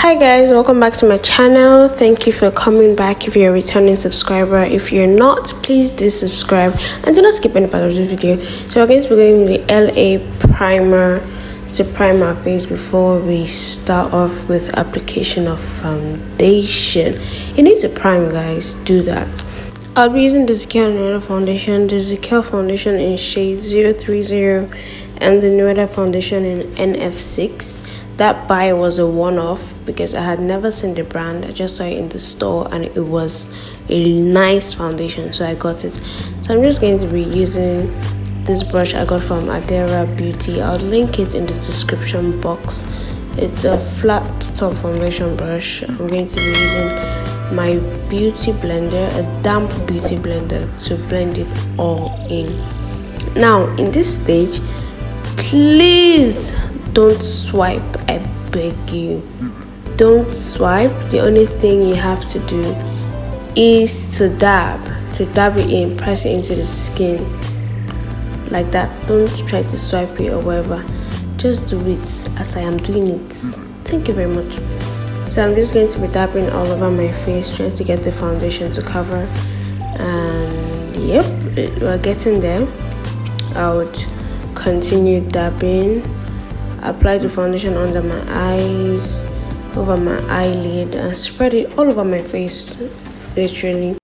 Hi guys, welcome back to my channel. Thank you for coming back. If you're a returning subscriber, if you're not, please do subscribe and do not skip any part of this video. So we're going to be going with the LA primer to prime our face before we start off with application of foundation. You need to prime, guys. Do that. I'll be using the Nuada foundation, the Zicale foundation in shade 030 and the Nuada foundation in NF6. That buy was a one-off because I had never seen the brand. I just saw it in the store and it was a nice foundation, so I got it. So I'm just going to be using this brush I got from Adera Beauty. I'll link it in the description box. It's a flat top foundation brush. I'm going to be using my beauty blender, a damp beauty blender, to blend it all in. Now in this stage, please don't swipe. I beg you, don't swipe. The only thing you have to do is to dab it in, press it into the skin like that. Don't try to swipe it or whatever, just do it as I am doing it. Thank you very much. So I'm just going to be dabbing all over my face, trying to get the foundation to cover, and yep, we're getting there. I would continue dabbing, apply the foundation under my eyes, over my eyelid, and spread it all over my face, literally.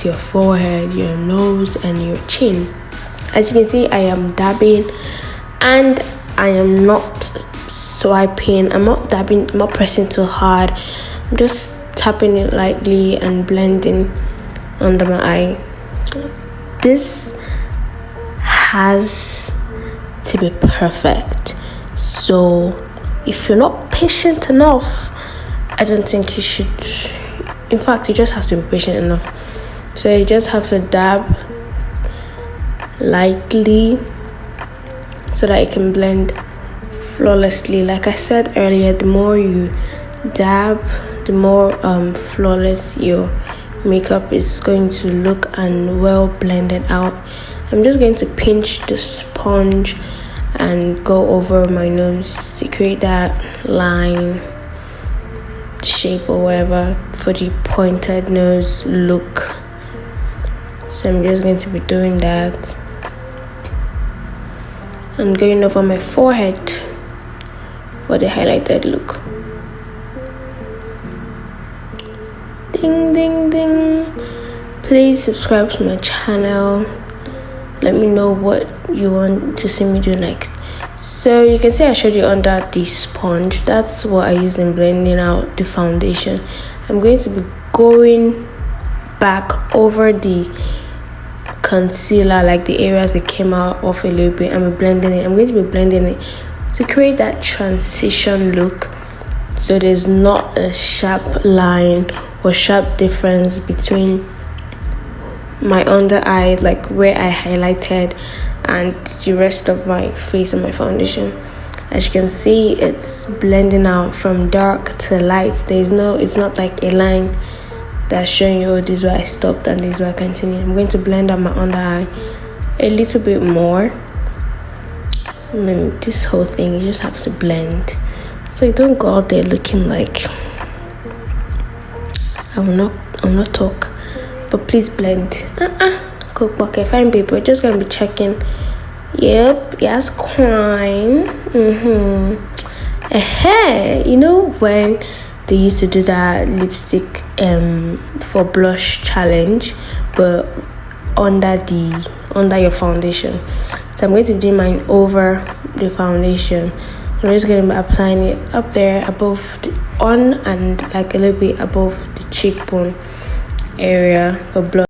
Your forehead, your nose, and your chin. As you can see, I am dabbing and I am not swiping. I'm not dabbing, I'm not pressing too hard. I'm just tapping it lightly and blending under my eye. This has to be perfect, so if you're not patient enough, I don't think you should. In fact, you just have to be patient enough. So you just have to dab lightly so that it can blend flawlessly. Like I said earlier, the more you dab, the more flawless your makeup is going to look and well blended out. I'm just going to pinch the sponge and go over my nose to create that line, shape, or whatever for the pointed nose look. So I'm just going to be doing that and going over my forehead for the highlighted look. Ding ding ding. Please subscribe to my channel. Let me know what you want to see me do next. So you can see I showed you under the sponge. That's what I used in blending out the foundation. I'm going to be going back over the concealer, like the areas that came out off a little bit. I'm blending it. I'm going to be blending it to create that transition look, so there's not a sharp line or sharp difference between my under eye, like where I highlighted, and the rest of my face and my foundation. As you can see, it's blending out from dark to light. It's not like a line that's showing you, oh, this is where I stopped and this is where I continue. I'm going to blend out my under eye a little bit more. I mean, this whole thing, you just have to blend, so you don't go out there looking like I'm not talk, but please blend. Cook bucket, fine paper. Just gonna be checking. Yep, yes, crime. You know when they used to do that lipstick for blush challenge, but under your foundation. So I'm going to be doing mine over the foundation. I'm just going to be applying it up there above and like a little bit above the cheekbone area for blush.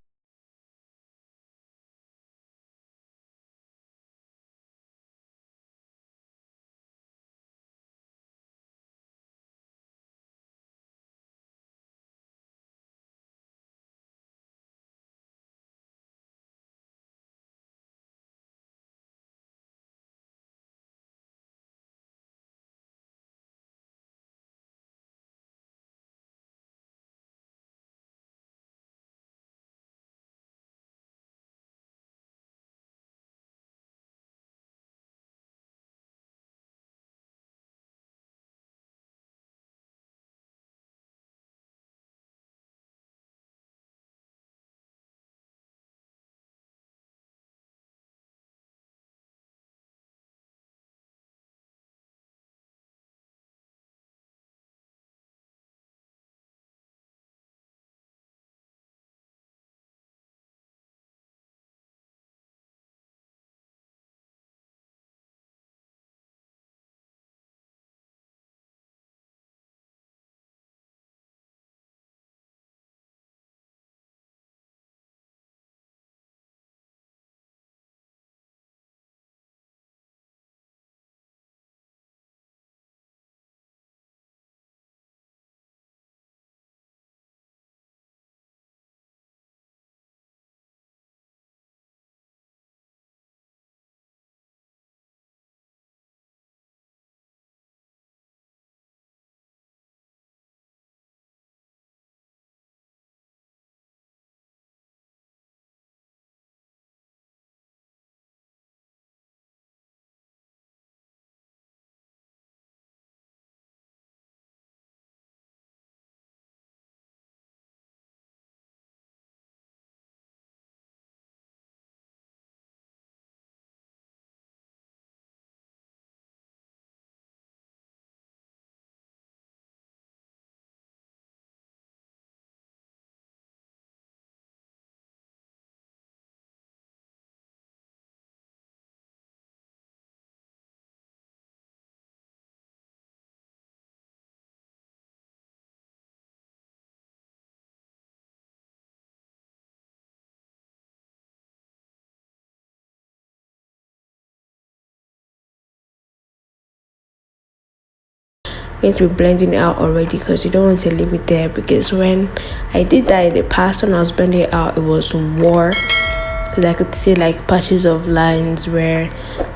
Going to be blending it out already, because you don't want to leave it there, because when I did that in the past, when I was blending it out, it was war, because I could see like patches of lines where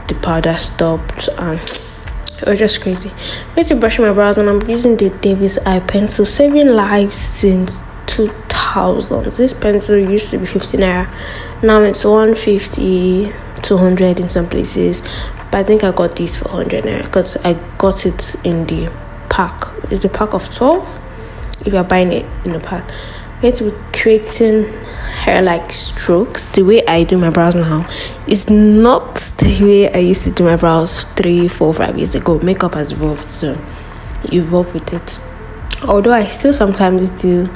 the powder stopped, and it was just crazy. I'm going to brush my brows, and I'm using the Davis eye pencil, saving lives since 2000. This pencil used to be 15 naira, now it's 150, 200 in some places, but I think I got these for 100 naira because I got it in the pack. It's a pack of 12 if you're buying it in a pack. I'm going to be creating hair-like strokes. The way I do my brows now is not the way I used to do my brows 3, 4, 5 years ago. Makeup has evolved, so you evolve with it. Although I still sometimes do,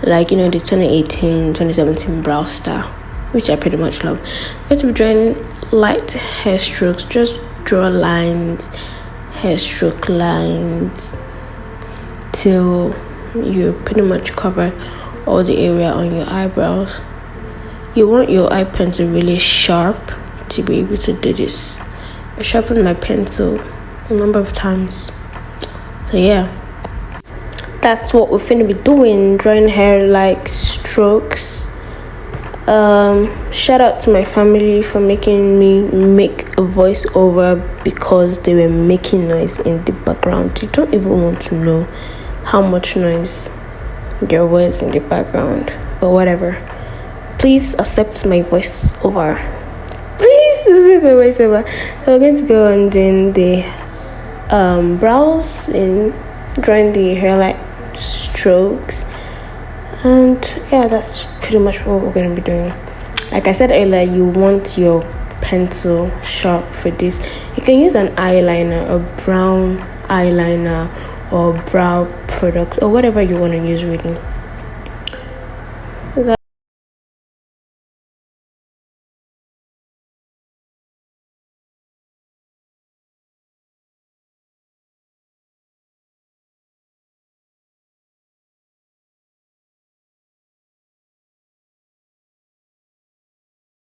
like, the 2018, 2017 brow style, which I pretty much love. I'm going to be drawing light hair strokes. Just draw lines, hair stroke lines, till you pretty much covered all the area on your eyebrows. you want your eye pencil really sharp to be able to do this. I sharpened my pencil a number of times, so yeah, that's what we're finna be doing, drawing hair like strokes. Shout out to my family for making me make a voiceover because they were making noise in the background. You don't even want to know how much noise there was in the background, but whatever. Please accept my voiceover. Please accept my voiceover. So we're going to go on doing the brows and drawing the hairline strokes, and yeah, that's pretty much what we're going to be doing. Like I said earlier, you want your pencil sharp for this. You can use an eyeliner, a brown eyeliner, or brow product, or whatever you want to use really.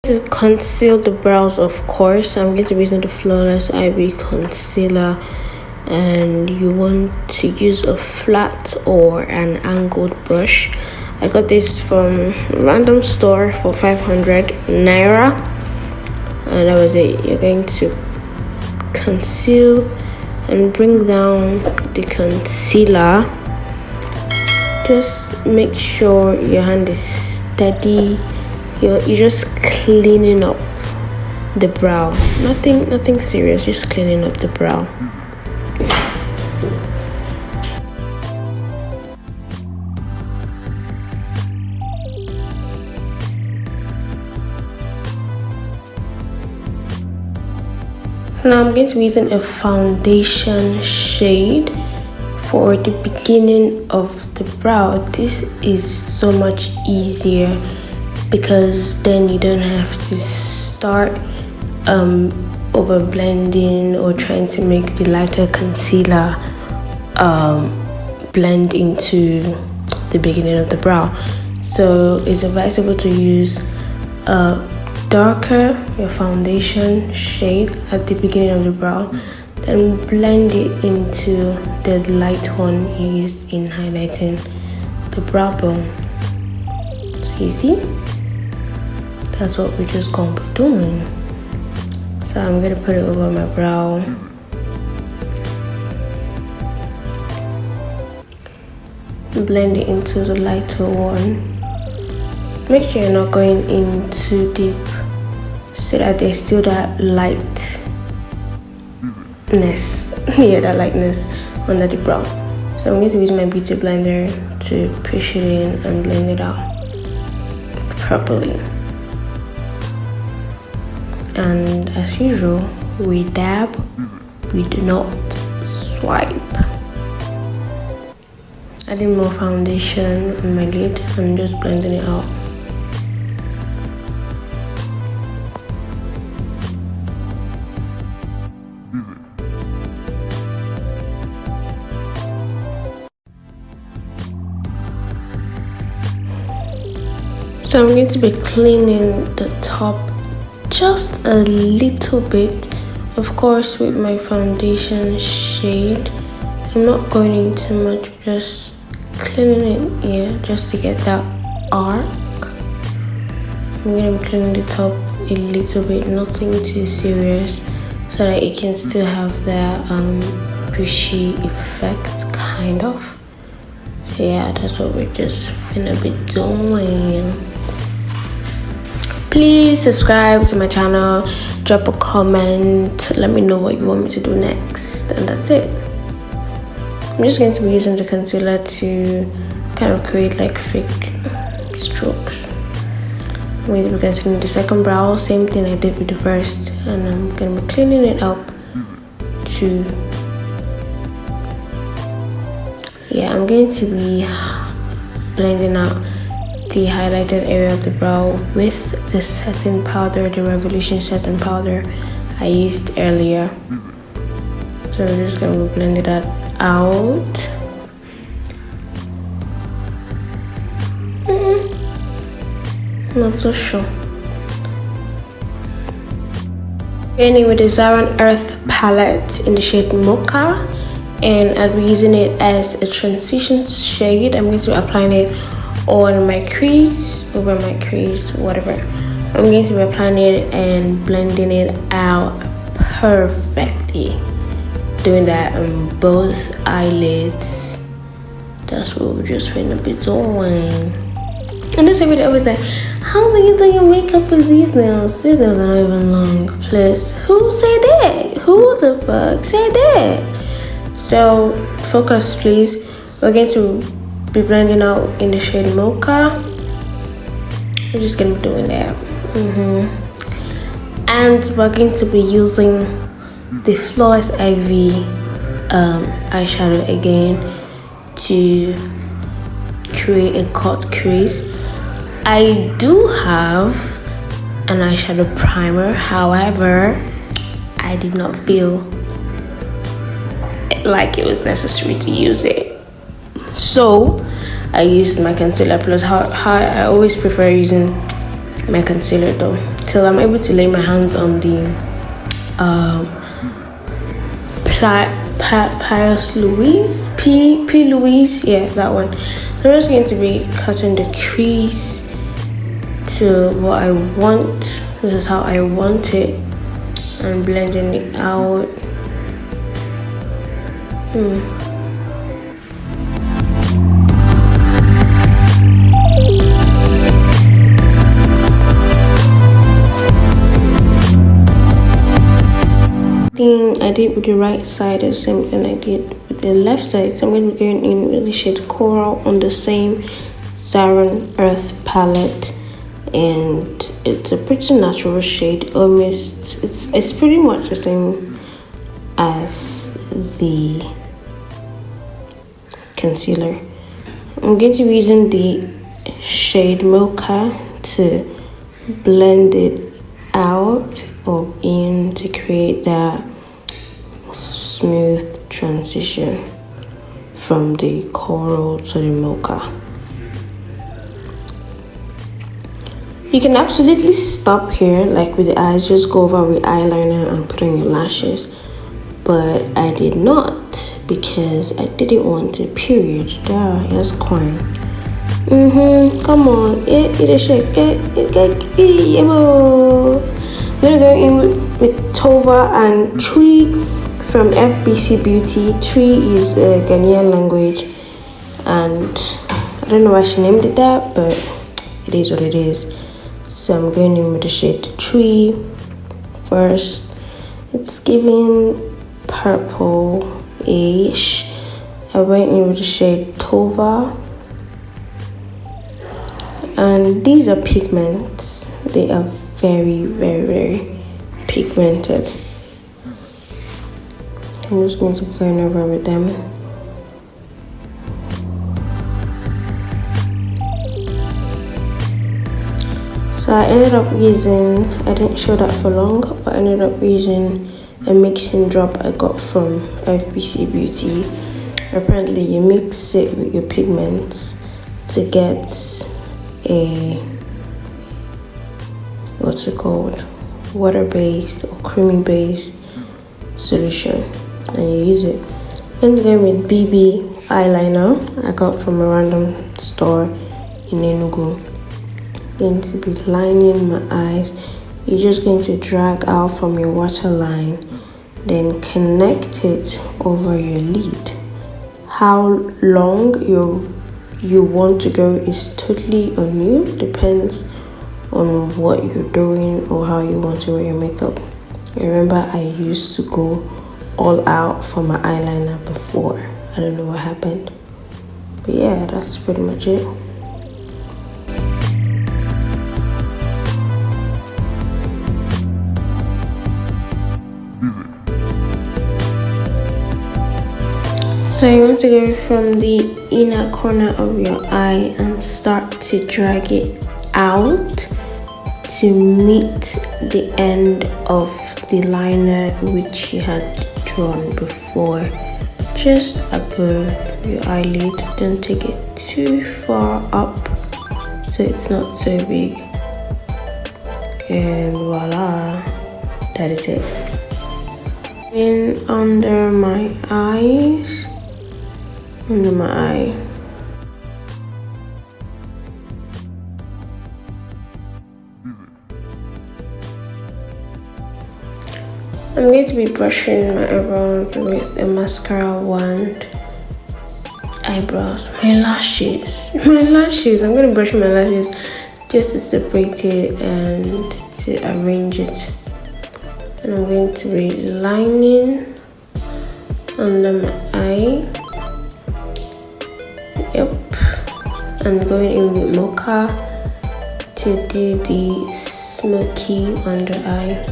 To conceal the brows, of course, I'm going to be using the Flawless Ivy concealer, and you want to use a flat or an angled brush. I got this from a random store for 500 naira, and that was it. You're going to conceal and bring down the concealer. Just make sure your hand is steady. You're just cleaning up the brow. Nothing serious, just cleaning up the brow. Now I'm going to be using a foundation shade for the beginning of the brow. This is so much easier because then you don't have to start over blending or trying to make the lighter concealer blend into the beginning of the brow. So it's advisable to use a darker your foundation shade at the beginning of the brow, then blend it into the light one you used in highlighting the brow bone. So you see, that's what we're just going to be doing. So I'm going to put it over my brow. Blend it into the lighter one. Make sure you're not going in too deep so that there's still that lightness. Yeah, that lightness under the brow. So I'm going to use my beauty blender to push it in and blend it out properly. And as usual, we dab, we do not swipe. Adding more foundation on my lid and just blending it out. So I'm going to be cleaning the top just a little bit, of course, with my foundation shade. I'm not going into much, just cleaning it here just to get that arc. I'm going to be cleaning the top a little bit, nothing too serious, so that it can still have that bushy effect, kind of. So yeah, that's what we're just finna be doing. Please subscribe to my channel, drop a comment, let me know what you want me to do next, and that's it. I'm just going to be using the concealer to kind of create like fake strokes. I'm going to be concealing the second brow, same thing I did with the first, and I'm going to be cleaning it up to, yeah, I'm going to be blending out the highlighted area of the brow with the setting powder, the Revolution setting powder I used earlier. So we're just going to blend that out. Not so sure. Going in with the Zaran Earth palette in the shade Mocha, and I'll be using it as a transition shade. I'm going to be applying it on my crease, over my crease, whatever. I'm going to be applying it and blending it out perfectly. Doing that on both eyelids. That's what we're just finna be doing. And this video was like, how do you do your makeup with these nails? These nails are not even long. Please, who said that? Who the fuck said that? So focus, please. We're going to be blending out in the shade Mocha. We're just gonna be doing that. And we're going to be using the Flawless Ivy eyeshadow again to create a cut crease. I do have an eyeshadow primer, however, I did not feel like it was necessary to use it, so I used my concealer. Plus, how I always prefer using my concealer though, till I'm able to lay my hands on the Pius Louise, P. Louise, yeah, that one. So I'm just going to be cutting the crease to what I want. This is how I want it, and blending it out. Thing I did with the right side is the same thing I did with the left side. So I'm going to be going in with the shade Coral on the same Zaran Earth palette, and it's a pretty natural shade. Almost, it's pretty much the same as the concealer. I'm going to be using the shade Mocha to blend it out or in to create that smooth transition from the coral to the Mocha. You can absolutely stop here, like with the eyes, just go over with eyeliner and put on your lashes, but I did not because I didn't want a period. Yes, queen. Come on, eat a shake. I'm gonna go in with Tova and Tree from FBC Beauty. Tree is a Ghanaian language, and I don't know why she named it that, but it is what it is. So I'm going in with the shade Tree first. It's giving purple-ish. I went in with the shade Tova. And these are pigments. They are very, very, very pigmented. I'm just going to be going over with them. So I ended up using, I didn't show that for long, but I ended up using a mixing drop I got from FBC Beauty. Apparently you mix it with your pigments to get a, what's it called, water-based or creamy-based solution, and you use it. I'm going with BB eyeliner I got from a random store in Enugu. Going to be lining my eyes. You're just going to drag out from your waterline, then connect it over your lid. How long you want to go is totally on you, depends on what you're doing or how you want to wear your makeup. Remember, I used to go all out for my eyeliner before. I don't know what happened, but yeah, that's pretty much it. So you want to go from the inner corner of your eye and start to drag it out to meet the end of the liner which you had drawn before, just above your eyelid. Don't take it too far up so it's not so big, and voila, that is it. In under my eyes, under my eye. I'm going to be brushing my eyebrows with a mascara wand. Eyebrows, my lashes. I'm going to brush my lashes just to separate it and to arrange it. And I'm going to be lining under my eye. Yep. I'm going in with mocha to do the smoky under eye.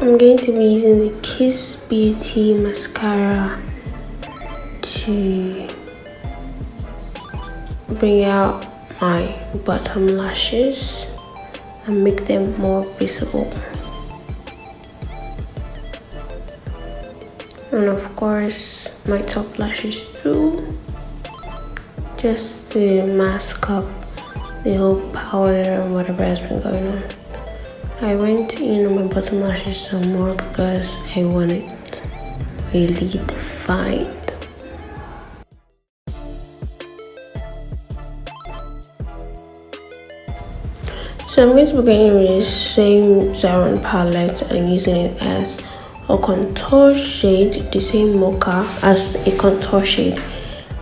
I'm going to be using the Kiss Beauty mascara to bring out my bottom lashes and make them more visible. And of course my top lashes too, just to mask up the whole powder and whatever has been going on. I went in on my bottom lashes some more because I want it really defined. So I'm going to be going with the same Zaron palette and using it as a contour shade, the same mocha as a contour shade,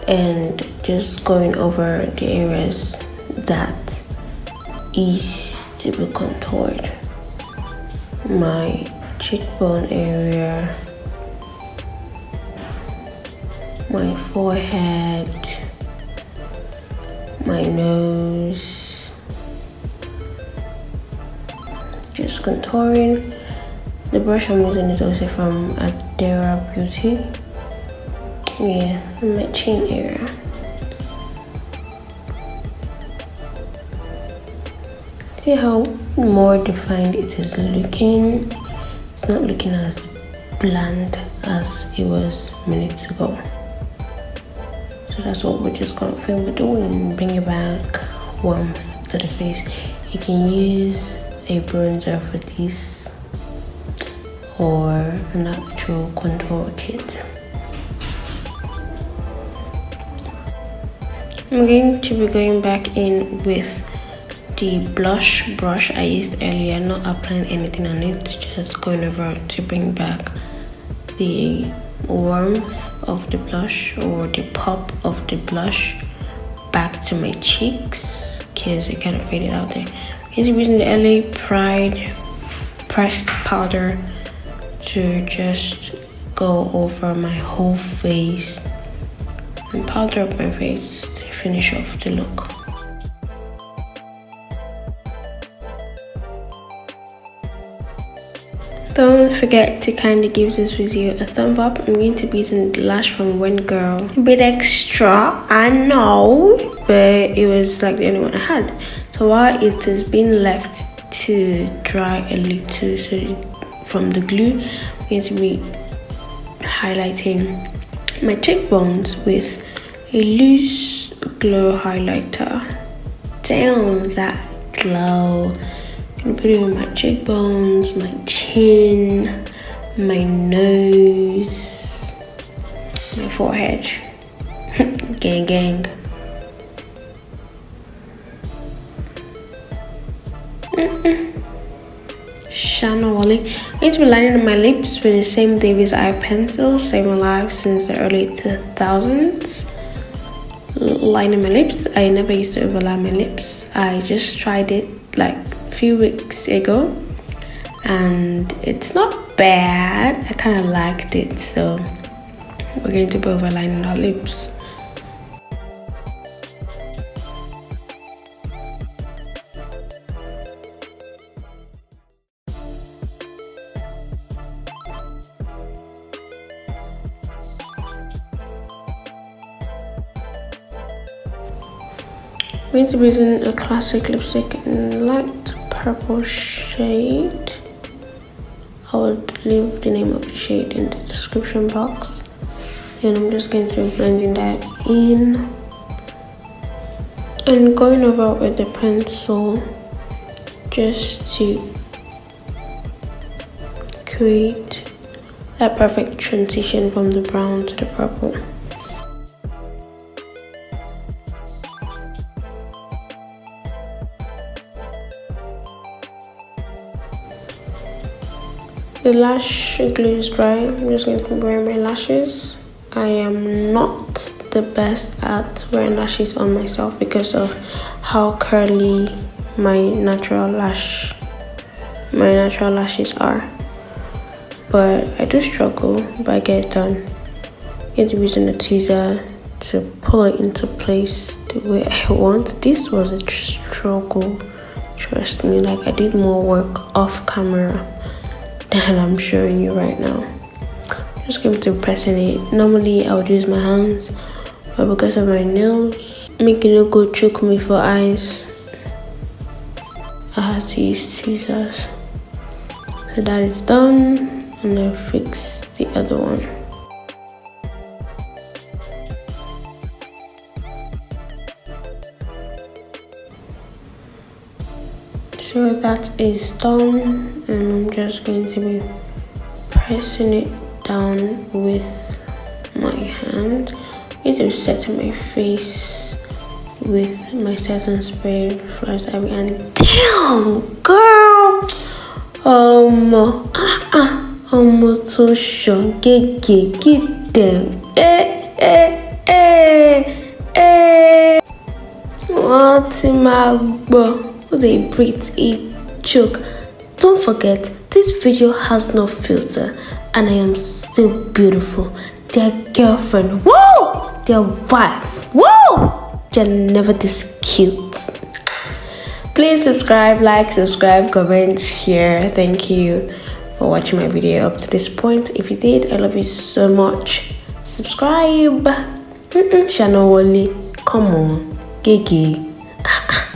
and just going over the areas that is to be contoured. My cheekbone area, my forehead, my nose, just contouring. The brush I'm using is also from Eyebrow Beauty. Yeah, in my chin area. See how more defined it is looking? It's not looking as bland as it was minutes ago. So that's what we're just gonna film with doing. Bring it back warmth to the face. You can use a bronzer for this or an actual contour kit. I'm going to be going back in with the blush brush I used earlier, not applying anything on it, just going over to bring back the warmth of the blush or the pop of the blush back to my cheeks because it kind of faded out there. I'm using the LA Pride pressed powder to just go over my whole face and powder up my face to finish off the look. Don't forget to kindly give this video a thumb up. I'm going to be using the lash from When Girl. A bit extra, I know, but it was like the only one I had. So while it has been left to dry a little, so from the glue, I'm going to be highlighting my cheekbones with a loose glow highlighter. Damn, that glow. I'm gonna put it on my cheekbones, my chin, my nose, my forehead. Gang gang. Shana Wally. I'm going to be lining my lips with the same Davis eye pencil, same alive since the early 2000s. Lining my lips. I never used to overline my lips. I just tried it like few weeks ago and it's not bad. I kind of liked it, so we're going to be overlining our lips. I'm going to be using a classic lipstick in light purple shade. I would leave the name of the shade in the description box. And I'm just going to be blending that in and going over with the pencil just to create a perfect transition from the brown to the purple. The lash glue is dry. I'm just going to wear my lashes. I am not the best at wearing lashes on myself because of how curly my natural lashes are. But I do struggle, but I get it done. I'm going to be using a tweezer to pull it into place the way I want. This was a struggle, trust me. Like, I did more work off camera than I'm showing you right now. Just going to be pressing it. Normally I would use my hands, but because of my nails making it go choke me for eyes, I had to use tweezers. So that is done, and I fix the other one. So that is done, and I'm just going to be pressing it down with my hand. I'm going to be setting my face with my setting spray first. And damn, girl, so sure, get them. What in my book? They breathe, eat, choke. Don't forget, this video has no filter, and I am still beautiful. Their girlfriend, whoa! Their wife, whoa! They're never this cute. Please subscribe, like, subscribe, comment, share. Thank you for watching my video up to this point. If you did, I love you so much. Subscribe. Shana Wally, come on, Gigi.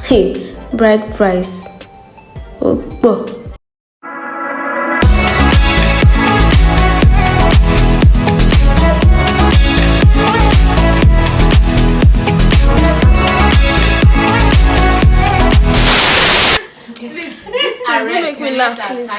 Hey. Bride price. Oh. Please, make me laugh, please.